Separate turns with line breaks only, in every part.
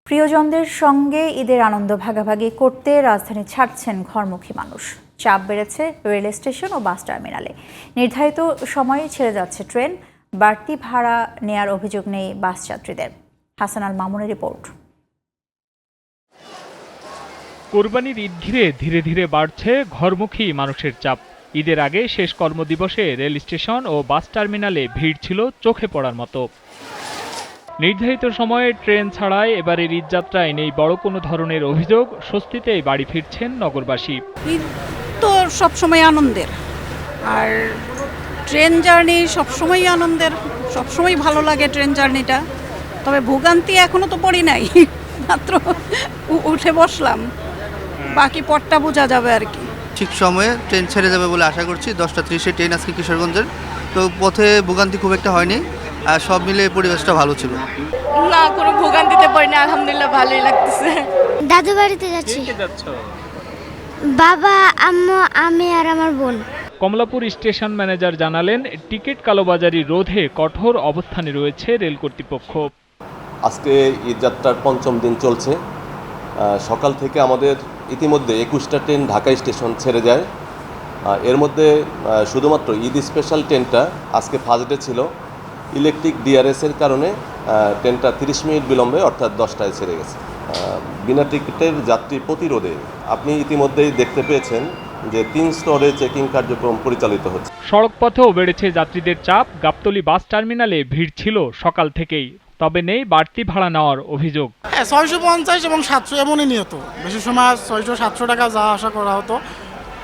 প্রিয়জনদের সঙ্গে ঈদের আনন্দ ভাগাভাগি করতে রাজধানী ছাড়ছেন ঘরমুখী মানুষ। চাপ বেড়েছে রেল স্টেশন ও বাস টার্মিনালে। নির্ধারিত সময়ে ছেড়ে যাচ্ছে ট্রেন, বাড়তি ভাড়া নেয়ার অভিযোগ নেই বাস যাত্রীদের। হাসান আল মামুনের রিপোর্ট।
কোরবানির ঈদ ঘিরে ধীরে ধীরে বাড়ছে ঘরমুখী মানুষের চাপ। ঈদের আগে শেষ কর্মদিবসে রেল স্টেশন ও বাস টার্মিনালে ভিড় ছিল চোখে পড়ার মতো। নির্ধারিত সময়ে ট্রেন ছাড়ায় এবারের ঈদযাত্রায় নেই বড় কোনো ধরনের অভিযোগ। স্বস্তিতেই বাড়ি ফিরছেন নগরবাসী।
ঈদ তো সবসময় আনন্দের, আর ট্রেন জার্নি সবসময় আনন্দের, সবসময় ভালো লাগে ট্রেন জার্নিটা। তবে ভোগান্তি এখনো তো পড়ি নাই, মাত্র উঠে বসলাম, বাকি পথটা বোঝা যাবে আর কি।
ঠিক সময়ে ট্রেন ছেড়ে যাবে বলে আশা করছি। 10টা 30-এ ট্রেন আজকে কিশোরগঞ্জের, তো পথে ভোগান্তি খুব একটা হয়নি, আর সব মিলে পরিবেশটা ভালো ছিল।
না, কোনো ভোগান্তিতে পড়িনি, আলহামদুলিল্লাহ ভালোই লাগতেছে।
দাদু বাড়িতে যাচ্ছি। বাবা, আম্মু, আমি আর আমার বোন।
কমলাপুর স্টেশন ম্যানেজার জানালেন, টিকিট কালোবাজারি রোধে কঠোর অবস্থানে রয়েছে রেল কর্তৃপক্ষ।
আজকে ঈদযাত্রার 5ম দিন চলছে। সকাল থেকে আমাদের ইতিমধ্যে 21টা ট্রেন ঢাকা স্টেশন ছেড়ে যায়। এর মধ্যে শুধুমাত্র ঈদ স্পেশাল ট্রেনটা আজকে ফার্স্ট ডে ছিল। ইলেকট্রিক ডিআরএসের কারণে ট্রেনটা 30 মিনিট বিলম্বে অর্থাৎ 10টায় ছেড়ে গেছে। বিনা টিকিটের যাত্রী প্রতিরোধে আপনি ইতিমধ্যেই দেখতে পেয়েছেন যে 3 স্তরে চেকিং কার্যক্রম পরিচালিত হচ্ছে।
সড়ক পথেও বেড়েছে যাত্রীদের চাপ। গাবতলী বাস টার্মিনালে ভিড় ছিল সকাল থেকেই, তবে নেই বাড়তি ভাড়া নেওয়ার অভিযোগ।
650 এবং 700 এমনই নিয়ত। বেশি সময় 600-700 টাকা যা আশা করা হতো,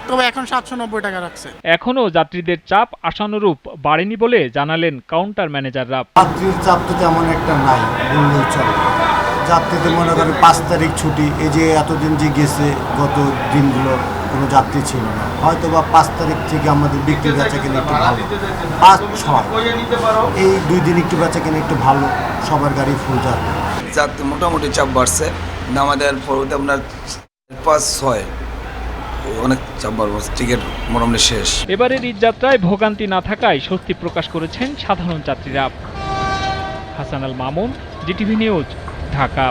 তবে এখন 790 টাকা রাখছে।
এখনও যাত্রীদের চাপ আশানুরূপ বাড়েনি বলে জানালেন কাউন্টার ম্যানেজাররা।
যাত্রীর চাপ তো তেমন একটা নাই বললেই চলে। যাত্রীদের মনে করেন 5 তারিখ ছুটি, এই যে এতদিন যে গেছে গত দিনগুলো কোনো যাত্রী ছিল না, হয়তো বা 5 তারিখ থেকে আমাদের বিক্রি বেচা কিনে একটু ভালো, 5-6 এই 2 দিন একটু বেচা কিনে একটু ভালো, সবার গাড়ি ফুল যাত্রী।
যাত্রী মোটামুটি চাপ বাড়ছে। আমাদের পরবর্তী আপনার 5-6 অনেক চাপ বাড়ছে, টিকিট মোটামুটি শেষ।
এবারের ঈদযাত্রায় ভোগান্তি না থাকায় স্বস্তি প্রকাশ করেছেন সাধারণ যাত্রীরা। Hasan Al Mamun, GTV news, Dhaka.